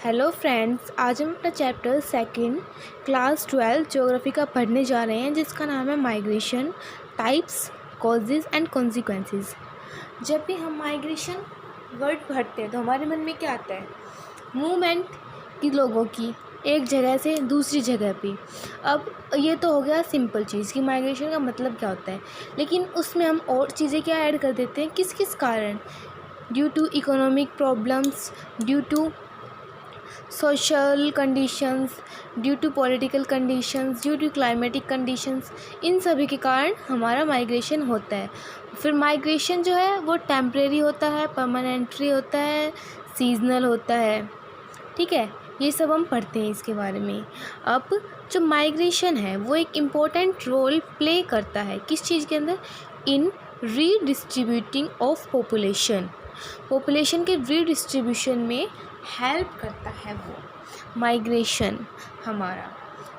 Hello friends, आज हम अपना चैप्टर सेकंड क्लास 12 ज्योग्राफी का पढ़ने जा रहे हैं, जिसका नाम है migration types, causes and consequences. जब भी हम माइग्रेशन वर्ड पढ़ते हैं तो हमारे मन में क्या आता है? मूवमेंट की, लोगों की एक जगह से दूसरी जगह पे। अब ये तो हो गया सिंपल चीज़ कि माइग्रेशन का मतलब क्या होता है, लेकिन उसमें हम और चीज़ें क्या ऐड कर देते हैं, किस किस कारण? Due to economic problems, due to social conditions, due to political conditions, due to climatic conditions, इन सभी के कारण हमारा माइग्रेशन होता है। फिर माइग्रेशन जो है वो टेम्परेरी होता है, परमानेंटरी होता है, सीजनल होता है। ठीक है, ये सब हम पढ़ते हैं इसके बारे में। अब जो माइग्रेशन है वो एक इम्पोर्टेंट रोल प्ले करता है किस चीज़ के अंदर? इन रीडिस्ट्रीब्यूटिंग ऑफ पॉपुलेशन के रीडिस्ट्रीब्यूशन में हेल्प करता है वो माइग्रेशन हमारा।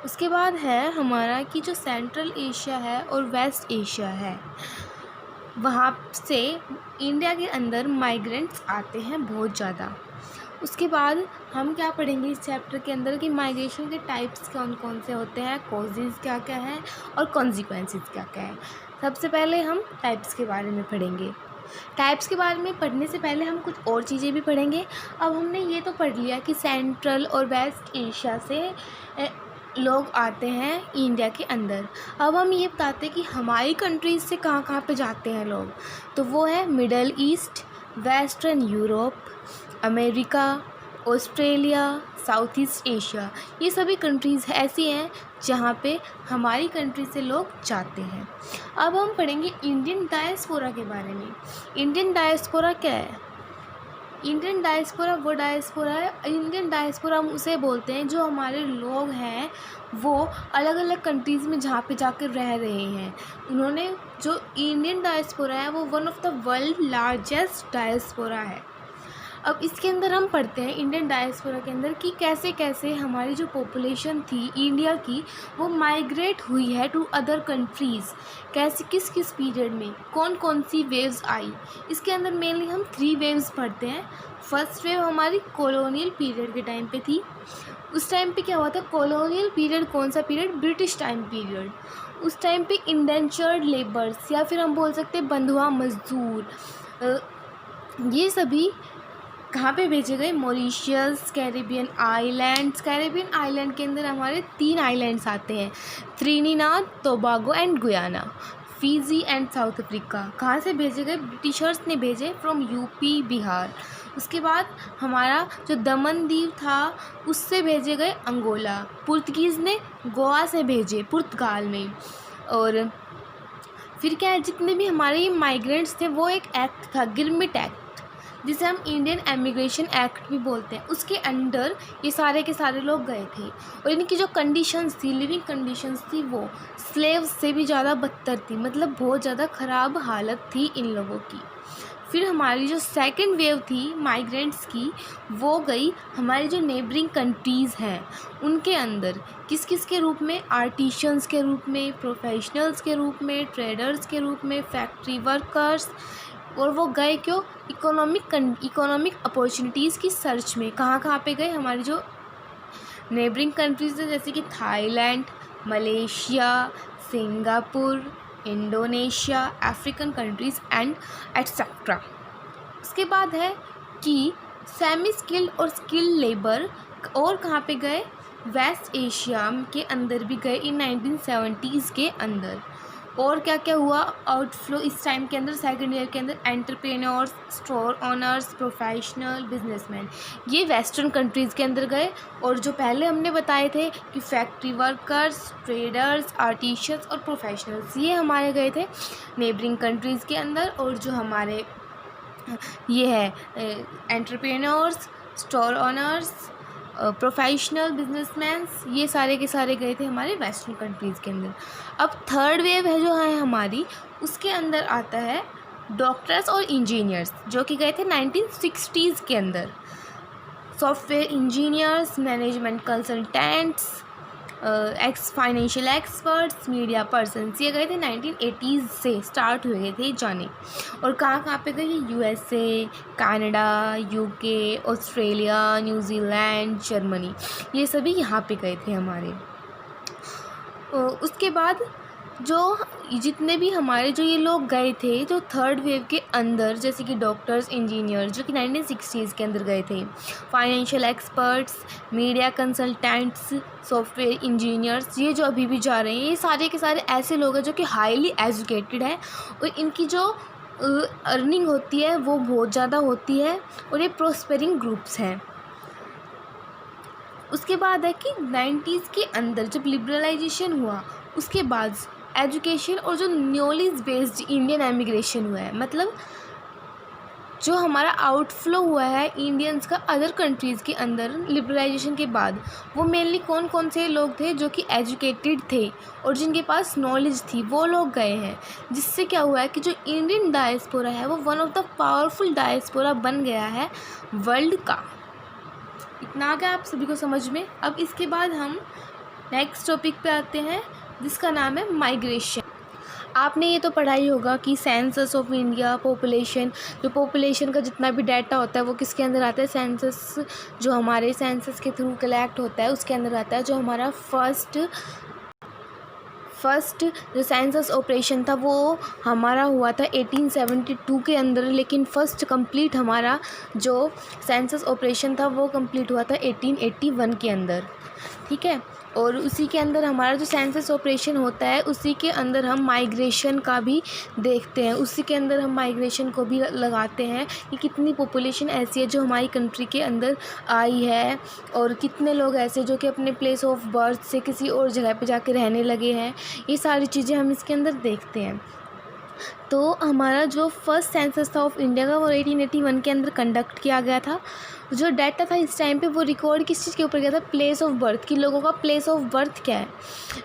उसके बाद है हमारा कि जो सेंट्रल एशिया है और वेस्ट एशिया है, वहाँ से इंडिया के अंदर माइग्रेंट्स आते हैं बहुत ज़्यादा। उसके बाद हम क्या पढ़ेंगे इस चैप्टर के अंदर कि माइग्रेशन के टाइप्स कौन कौन से होते हैं, कॉजेज़ क्या क्या हैं और कॉन्सिक्वेंसेस क्या क्या है। सबसे पहले हम टाइप्स के बारे में पढ़ेंगे। टाइप्स के बारे में पढ़ने से पहले हम कुछ और चीज़ें भी पढ़ेंगे। अब हमने ये तो पढ़ लिया कि सेंट्रल और वेस्ट एशिया से लोग आते हैं इंडिया के अंदर। अब हम ये बताते हैं कि हमारी कंट्रीज़ से कहाँ कहाँ पे जाते हैं लोग। तो वो है middle east, western Europe, America, Australia, south east Asia. ये सभी कंट्रीज़ ऐसी हैं जहाँ पे हमारी कंट्री से लोग जाते हैं। अब हम पढ़ेंगे इंडियन डायस्पोरा के बारे में। इंडियन डायस्पोरा क्या है? इंडियन डायस्पोरा वो डायस्पोरा है, इंडियन डायस्पोरा हम उसे बोलते हैं जो हमारे लोग हैं वो अलग अलग कंट्रीज़ में जहाँ पे जाकर रह रहे हैं। उन्होंने जो इंडियन डायस्पोरा है वो one of the world largest diaspora है। अब इसके अंदर हम पढ़ते हैं इंडियन डायस्पोरा के अंदर कि कैसे कैसे हमारी जो पॉपुलेशन थी इंडिया की वो माइग्रेट हुई है टू अदर कंट्रीज़। कैसे, किस किस पीरियड में कौन कौन सी वेव्स आई। इसके अंदर मेनली हम 3 वेव्स पढ़ते हैं। फर्स्ट वेव हमारी कॉलोनियल पीरियड के टाइम पे थी। उस टाइम पे क्या हुआ था? कॉलोनियल पीरियड कौन सा पीरियड? British time period. उस टाइम पे इंडेंचर्ड लेबर्स या फिर हम बोल सकते हैं बंधुआ मजदूर, ये सभी कहाँ पे भेजे गए? Mauritius, Caribbean islands. Caribbean island के अंदर हमारे 3 आइलैंड्स आते हैं, Trinidad, Tobago and Guyana, Fiji and south Africa. कहाँ से भेजे गए? ब्रिटिशर्स ने भेजे फ्रॉम यूपी, बिहार। उसके बाद हमारा जो दमन द्वीप था उससे भेजे गए अंगोला। पुर्तगीज़ ने गोवा से भेजे, पुर्तगाल में। और फिर क्या है, जितने भी हमारे माइग्रेंट्स थे वो एक एक्ट था, गिरमिट एक्ट, जिसे हम इंडियन एमिग्रेशन एक्ट भी बोलते हैं। उसके अंडर ये सारे के सारे लोग गए थे और इनकी जो कंडीशंस थी, लिविंग कंडीशंस थी, वो स्लेव्स से भी ज़्यादा बदतर थी। मतलब बहुत ज़्यादा ख़राब हालत थी इन लोगों की। फिर हमारी जो सेकंड वेव थी माइग्रेंट्स की वो गई हमारी जो नेबरिंग कंट्रीज़ हैं उनके अंदर। किस किस के रूप में? आर्टिशंस के रूप में, प्रोफेशनल्स के रूप में, ट्रेडर्स के रूप में, फैक्ट्री वर्कर्स। और वो गए क्यों? इकोनॉमिक अपॉर्चुनिटीज़ की सर्च में। कहाँ कहाँ पे गए? हमारी जो नेबरिंग कंट्रीज़ है जैसे कि Thailand, Malaysia, Singapore, Indonesia, African countries and etcetera. उसके बाद है कि सेमी स्किल्ड और स्किल्ड लेबर और कहाँ पे गए? वेस्ट एशिया के अंदर भी गए इन 1970s के अंदर। और क्या क्या हुआ आउटफ्लो इस टाइम के अंदर? सेकेंड ईयर के अंदर entrepreneurs, store owners, professional, businessman, ये वेस्टर्न कंट्रीज़ के अंदर गए। और जो पहले हमने बताए थे कि फैक्ट्री वर्कर्स, ट्रेडर्स, आर्टिशंस और प्रोफेशनल्स, ये हमारे गए थे नेबरिंग कंट्रीज़ के अंदर। और जो हमारे ये है entrepreneurs, store owners, professional, businessman's, ये सारे के सारे गए थे हमारे वेस्टर्न कंट्रीज़ के अंदर। अब थर्ड वेव है जो है हमारी, उसके अंदर आता है डॉक्टर्स और इंजीनियर्स, जो कि गए थे 1960s के अंदर। Software engineers, management consultants, financial experts, media persons, ये गए थे 1980s से स्टार्ट हुए थे जाने। और कहाँ कहाँ पे गए? USA, Canada, UK, Australia, New Zealand, Germany, ये सभी यहाँ पे गए थे हमारे। उसके बाद जो जितने भी हमारे जो ये लोग गए थे जो थर्ड वेव के अंदर, जैसे कि डॉक्टर्स, इंजीनियर, जो कि 1960s के अंदर गए थे, financial experts, media consultants, software engineers, ये जो अभी भी जा रहे हैं, ये सारे के सारे ऐसे लोग हैं जो कि हाईली एजुकेटेड हैं और इनकी जो अर्निंग होती है वो बहुत ज़्यादा होती है और ये प्रोस्पेरिंग ग्रुप्स हैं। उसके बाद है कि 90s के अंदर जब लिबरलाइजेशन हुआ, उसके बाद एजुकेशन और जो नॉलेज बेस्ड इंडियन एमिग्रेशन हुआ है, मतलब जो हमारा आउटफ्लो हुआ है इंडियंस का अदर कंट्रीज़ के अंदर लिबरलाइजेशन के बाद, वो मेनली कौन कौन से लोग थे? जो कि एजुकेटेड थे और जिनके पास नॉलेज थी, वो लोग गए हैं। जिससे क्या हुआ है कि जो इंडियन डायस्पोरा है वो one of the powerful diaspora बन गया है वर्ल्ड का। इतना आ गया आप सभी को समझ में। अब इसके बाद हम नेक्स्ट टॉपिक पे आते हैं जिसका नाम है माइग्रेशन। आपने ये तो पढ़ा ही होगा कि सेंसस ऑफ इंडिया, पॉपुलेशन, जो पॉपुलेशन का जितना भी डाटा होता है वो किसके अंदर आता है? सेंसस, जो हमारे सेंसस के थ्रू कलेक्ट होता है उसके अंदर आता है। जो हमारा फर्स्ट जो सेंसस ऑपरेशन था वो हमारा हुआ था 1872 के अंदर, लेकिन फर्स्ट कंप्लीट हमारा जो सेंसस ऑपरेशन था वो कंप्लीट हुआ था 1881 के अंदर, ठीक है। और उसी के अंदर हमारा जो सेंसस ऑपरेशन होता है उसी के अंदर हम माइग्रेशन का भी देखते हैं, उसी के अंदर हम माइग्रेशन को भी लगाते हैं कि कितनी पॉपुलेशन ऐसी है जो हमारी कंट्री के अंदर आई है और कितने लोग ऐसे जो कि अपने प्लेस ऑफ बर्थ से किसी और जगह पे जाके रहने लगे हैं। ये सारी चीज़ें हम इसके अंदर देखते हैं। तो हमारा जो फर्स्ट सेंसस था ऑफ इंडिया का वो 1881 के अंदर कंडक्ट किया गया था। जो डाटा था इस टाइम पे वो रिकॉर्ड किस चीज़ के ऊपर किया था? प्लेस ऑफ बर्थ, कि लोगों का प्लेस ऑफ बर्थ क्या है।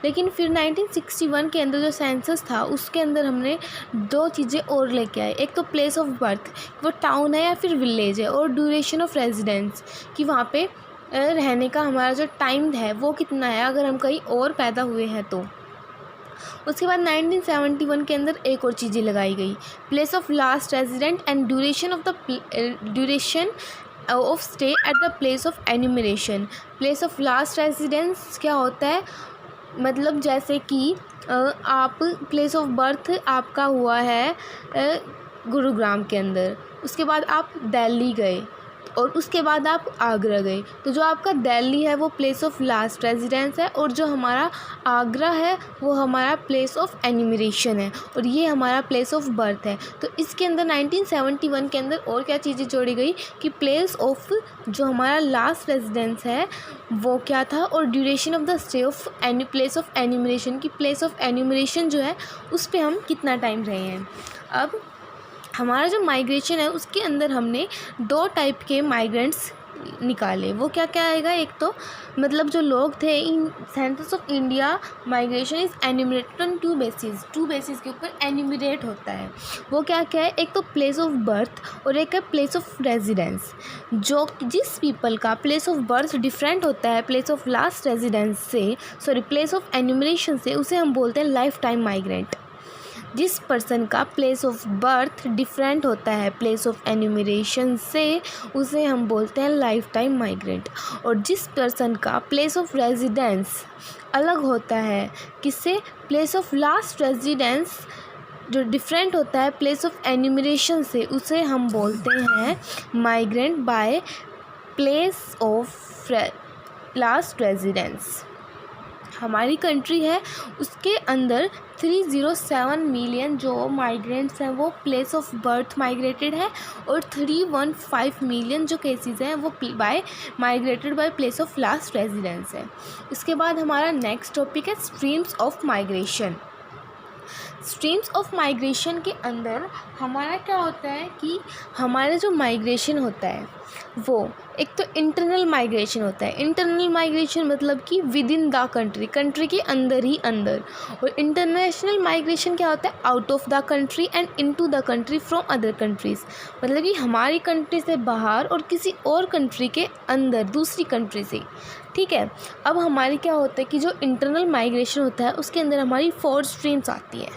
लेकिन फिर 1961 के अंदर जो सेंसस था उसके अंदर हमने दो चीज़ें और लेके आए। एक तो प्लेस ऑफ बर्थ, वो टाउन है या फिर विलेज है, और ड्यूरेशन ऑफ रेजिडेंस, कि वहाँ पे रहने का हमारा जो टाइम है वो कितना है अगर हम कहीं और पैदा हुए हैं तो। उसके बाद 1971 के अंदर एक और चीज़ें लगाई गई, place of last resident and duration of stay at the place of enumeration. Place of last residence क्या होता है? मतलब जैसे कि आप प्लेस ऑफ बर्थ आपका हुआ है गुरुग्राम के अंदर, उसके बाद आप दिल्ली गए और उसके बाद आप आगरा गए, तो जो आपका दिल्ली है वो प्लेस ऑफ लास्ट रेजिडेंस है और जो हमारा आगरा है वो हमारा प्लेस ऑफ एन्यूमरेशन है और ये हमारा प्लेस ऑफ बर्थ है। तो इसके अंदर 1971 के अंदर और क्या चीज़ें जोड़ी गई कि प्लेस ऑफ जो हमारा लास्ट रेजिडेंस है वो क्या था, और duration of the stay of place of enumeration, की प्लेस ऑफ एन्यूमरेशन जो है उस पर हम कितना टाइम रहे हैं। अब हमारा जो माइग्रेशन है उसके अंदर हमने दो टाइप के माइग्रेंट्स निकाले। वो क्या क्या आएगा? एक तो मतलब जो लोग थे in census of India migration is enumerated on two basis के ऊपर एन्यूमरेट होता है। वो क्या क्या है? एक तो प्लेस ऑफ बर्थ और एक है प्लेस ऑफ रेजिडेंस। जो जिस पीपल का प्लेस ऑफ बर्थ डिफरेंट होता है प्लेस ऑफ लास्ट रेजिडेंस से, प्लेस ऑफ एन्यूमरेशन से, उसे हम बोलते हैं लाइफ टाइम माइग्रेंट। जिस पर्सन का प्लेस ऑफ बर्थ डिफरेंट होता है प्लेस ऑफ एन्यूमरेशन से, उसे हम बोलते हैं लाइफ टाइम माइग्रेंट। और जिस पर्सन का प्लेस ऑफ रेजिडेंस अलग होता है किससे? प्लेस ऑफ लास्ट रेजिडेंस जो डिफरेंट होता है प्लेस ऑफ एन्यूमरेशन से, उसे हम बोलते हैं migrant by place of last residence. हमारी कंट्री है उसके अंदर 307 मिलियन जो माइग्रेंट्स हैं वो प्लेस ऑफ बर्थ माइग्रेटेड है और 315 मिलियन जो केसेस हैं वो migrated by place of last residence है। इसके बाद हमारा नेक्स्ट टॉपिक है streams of migration. Streams of migration के अंदर हमारा क्या होता है कि हमारा जो माइग्रेशन होता है वो एक तो इंटरनल माइग्रेशन होता है। इंटरनल माइग्रेशन मतलब कि with in the country, country के अंदर ही अंदर। और इंटरनेशनल माइग्रेशन क्या होता है? Out of the country and into the country from other countries, मतलब कि हमारी कंट्री से बाहर और किसी और कंट्री के अंदर, दूसरी कंट्री से। ठीक है, अब हमारी क्या होता है कि जो इंटरनल माइग्रेशन होता है उसके अंदर हमारी 4 स्ट्रीम्स आती हैं।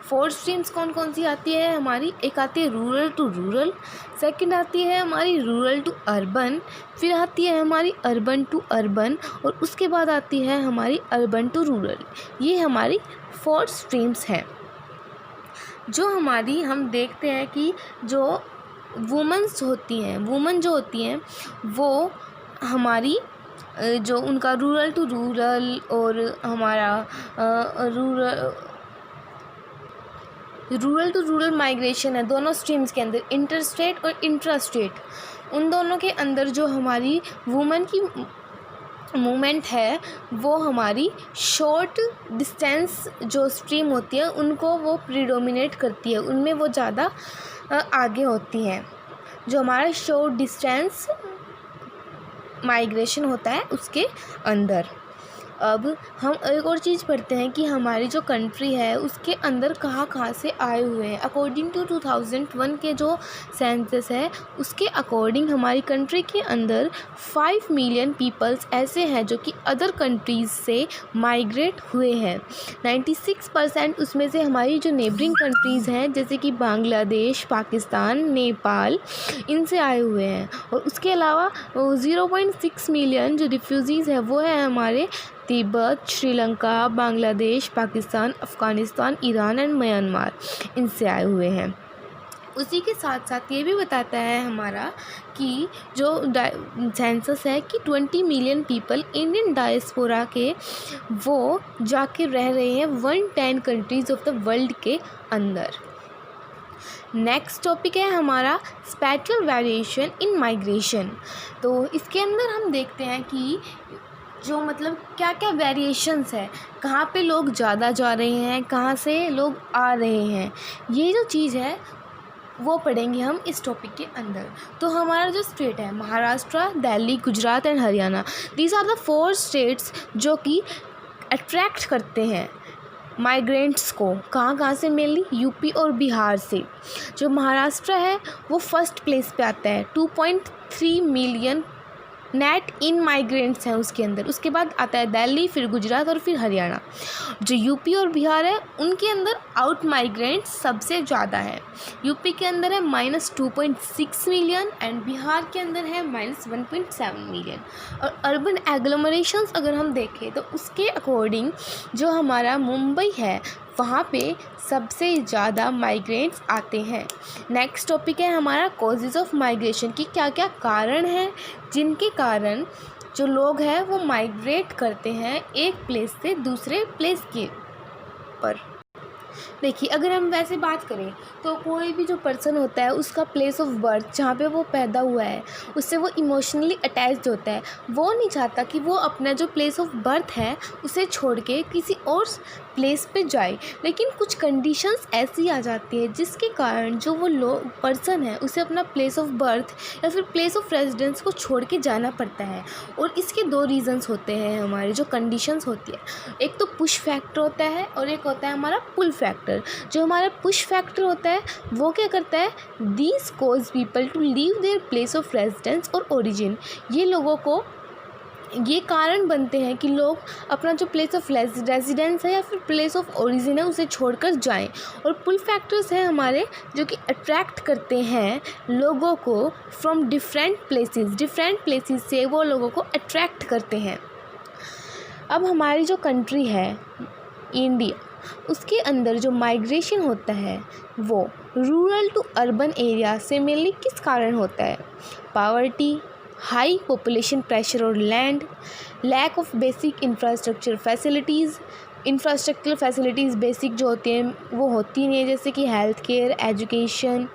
4 स्ट्रीम्स कौन कौन सी आती है हमारी? एक आती है रूरल टू रूरल, सेकंड आती है हमारी रूरल टू अर्बन, फिर आती है हमारी अर्बन टू अर्बन, और उसके बाद आती है हमारी अर्बन टू रूरल। ये हमारी 4 स्ट्रीम्स हैं। जो हमारी हम देखते हैं कि जो वुमेन्स होती हैं, वुमेन जो होती हैं वो हमारी जो उनका रूरल टू रूरल और हमारा रूरल टू रूरल माइग्रेशन है, दोनों स्ट्रीम्स के अंदर, इंटर स्टेट और इंट्रा स्टेट, उन दोनों के अंदर जो हमारी वुमेन की मूवमेंट है वो हमारी शॉर्ट डिस्टेंस जो स्ट्रीम होती है उनको वो प्रीडोमिनेट करती है, उनमें वो ज़्यादा आगे होती हैं। जो हमारा शॉर्ट डिस्टेंस माइग्रेशन होता है उसके अंदर। अब हम एक और चीज़ पढ़ते हैं कि हमारी जो कंट्री है उसके अंदर कहाँ कहाँ से आए हुए हैं। अकॉर्डिंग टू 2001 के जो सेंसस है उसके अकॉर्डिंग हमारी कंट्री के अंदर 5 मिलियन पीपल्स ऐसे हैं जो कि अदर कंट्रीज़ से माइग्रेट हुए हैं। 96% उसमें से हमारी जो नेबरिंग कंट्रीज़ हैं जैसे कि बांग्लादेश, पाकिस्तान, नेपाल, इनसे आए हुए हैं। और उसके अलावा 0.6 मिलियन जो रिफ्यूज़ीज़ है वो है हमारे Tibet, Sri Lanka, Bangladesh, Pakistan, Afghanistan, Iran and Myanmar, इनसे आए हुए हैं। उसी के साथ साथ ये भी बताता है हमारा कि जो सेंसस है कि 20 मिलियन पीपल इंडियन डायस्पोरा के वो जाके रह रहे हैं 110 कंट्रीज़ ऑफ द वर्ल्ड के अंदर। नेक्स्ट टॉपिक है हमारा स्पैटियल वेरिएशन इन माइग्रेशन। तो इसके अंदर हम देखते हैं कि जो मतलब क्या क्या वेरिएशंस है, कहाँ पे लोग ज़्यादा जा रहे हैं, कहाँ से लोग आ रहे हैं, ये जो चीज़ है वो पढ़ेंगे हम इस टॉपिक के अंदर। तो हमारा जो स्टेट है Maharashtra, Delhi, Gujarat and Haryana, these are the 4 states जो कि अट्रैक्ट करते हैं माइग्रेंट्स को। कहाँ से? मेनली यूपी और बिहार से। जो महाराष्ट्र है वो फर्स्ट प्लेस पे आता है, 2.3 मिलियन नेट इन माइग्रेंट्स हैं उसके अंदर। उसके बाद आता है दिल्ली, फिर गुजरात और फिर हरियाणा। जो यूपी और बिहार है उनके अंदर आउट माइग्रेंट्स सबसे ज़्यादा है। यूपी के अंदर है -2.6 मिलियन एंड बिहार के अंदर है -1.7 मिलियन। और अर्बन एग्लोमरेशंस अगर हम देखें तो उसके अकॉर्डिंग जो हमारा मुंबई है वहाँ पे सबसे ज़्यादा माइग्रेंट्स आते हैं। नेक्स्ट टॉपिक है हमारा कॉजेज़ ऑफ माइग्रेशन, की क्या क्या कारण हैं जिनके कारण जो लोग हैं वो माइग्रेट करते हैं एक प्लेस से दूसरे प्लेस के पर। देखिए अगर हम वैसे बात करें तो कोई भी जो पर्सन होता है उसका प्लेस ऑफ बर्थ जहाँ पे वो पैदा हुआ है उससे वो इमोशनली अटैच्ड होता है। वो नहीं चाहता कि वो अपना जो प्लेस ऑफ बर्थ है उसे छोड़ के किसी और प्लेस पे जाए, लेकिन कुछ कंडीशंस ऐसी आ जाती है जिसके कारण जो वो पर्सन है उसे अपना प्लेस ऑफ बर्थ या फिर प्लेस ऑफ रेजिडेंस को छोड़ के जाना पड़ता है। और इसके 2 रीज़न्स होते हैं हमारे जो कंडीशंस होती है। एक तो पुश फैक्टर होता है और एक होता है हमारा पुल फैक्टर। जो हमारा पुश फैक्टर होता है वो क्या करता है, these cause people to leave their place of residence और ओरिजिन। ये लोगों को ये कारण बनते हैं कि लोग अपना जो प्लेस ऑफ रेजिडेंस है या फिर प्लेस ऑफ ओरिजिन है उसे छोड़कर जाएं। और पुल फैक्टर्स हैं हमारे जो कि अट्रैक्ट करते हैं लोगों को फ्रॉम डिफरेंट प्लेसेस से वो लोगों को अट्रैक्ट करते हैं। अब हमारी जो कंट्री है इंडिया, उसके अंदर जो माइग्रेशन होता है वो रूरल टू अर्बन एरिया से मेनली किस कारण होता है? पावर्टी, हाई पॉपुलेशन प्रेशर और land, lack of basic infrastructure facilities basic जो होती हैं वो होती नहीं है, जैसे कि हेल्थ केयर, एजुकेशन।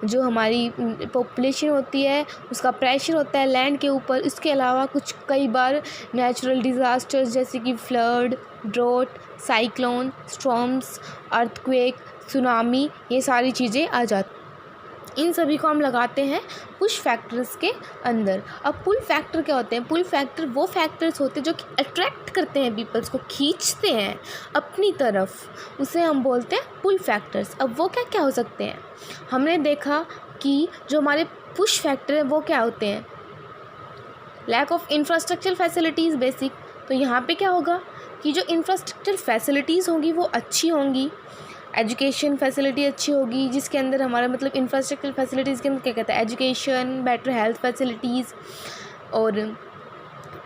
जो हमारी पॉपुलेशन होती है उसका प्रेशर होता है लैंड के ऊपर। इसके अलावा कुछ कई बार नेचुरल डिज़ास्टर्स जैसे कि flood, drought, cyclone, storms, earthquake, tsunami, ये सारी चीज़ें आ जाती इन सभी को हम लगाते हैं पुश फैक्टर्स के अंदर। अब पुल फैक्टर क्या होते हैं? पुल फैक्टर वो फैक्टर्स होते हैं जो कि अट्रैक्ट करते हैं पीपल्स को, खींचते हैं अपनी तरफ, उसे हम बोलते हैं पुल फैक्टर्स। अब वो क्या क्या हो सकते हैं? हमने देखा कि जो हमारे पुश फैक्टर हैं वो क्या होते हैं? Lack of infrastructure facilities basic. तो यहाँ पे क्या होगा कि जो इंफ्रास्ट्रक्चर फैसिलिटीज़ होंगी वो अच्छी होंगी, एजुकेशन फैसिलिटी अच्छी होगी, जिसके अंदर हमारा मतलब इंफ्रास्ट्रक्चर फैसिलिटीज़ के अंदर क्या कहता है? एजुकेशन, बेटर हेल्थ फैसिलिटीज़ और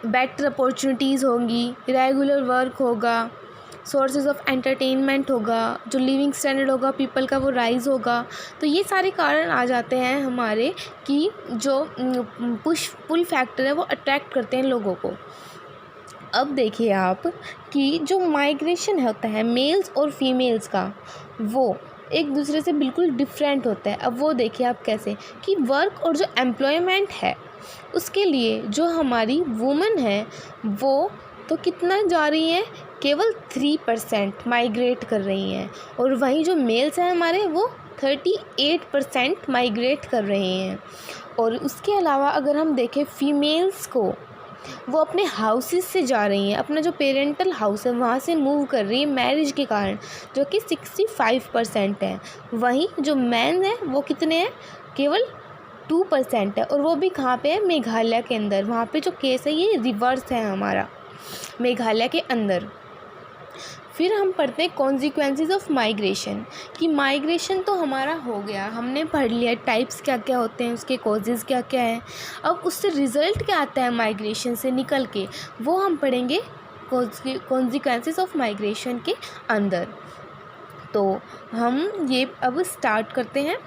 बेटर अपॉर्चुनिटीज़ होंगी, रेगुलर वर्क होगा, सोर्सेज ऑफ एंटरटेनमेंट होगा, जो लिविंग स्टैंडर्ड होगा पीपल का वो राइज़ होगा। तो ये सारे कारण आ जाते हैं हमारे कि जो पुल फैक्टर है वो अट्रैक्ट करते हैं लोगों को। अब देखिए आप कि जो माइग्रेशन होता है मेल्स और फीमेल्स का, वो एक दूसरे से बिल्कुल डिफरेंट होता है। अब वो देखिए आप कैसे कि वर्क और जो एम्प्लॉयमेंट है उसके लिए जो हमारी वुमेन है वो तो कितना जा रही हैं? केवल 3% माइग्रेट कर रही हैं, और वहीं जो मेल्स हैं हमारे वो 38% माइग्रेट कर रहे हैं। और उसके अलावा अगर हम देखें फीमेल्स को, वो अपने हाउसेस से जा रही हैं, अपना जो पेरेंटल हाउस है वहाँ से मूव कर रही है मैरिज के कारण, जो कि 65% है। वहीं जो मैन हैं वो कितने हैं? केवल 2% है, और वो भी कहाँ पे है? मेघालय के अंदर। वहाँ पे जो केस है ये रिवर्स है हमारा, मेघालय के अंदर। फिर हम पढ़ते हैं कॉन्सिक्वेंसेस ऑफ माइग्रेशन, कि माइग्रेशन तो हमारा हो गया, हमने पढ़ लिया टाइप्स क्या क्या होते हैं, उसके कॉजेज़ क्या क्या हैं। अब उससे रिज़ल्ट क्या आता है माइग्रेशन से निकल के, वो हम पढ़ेंगे कॉन्सिक्वेंसेस ऑफ माइग्रेशन के अंदर। तो हम ये अब स्टार्ट करते हैं।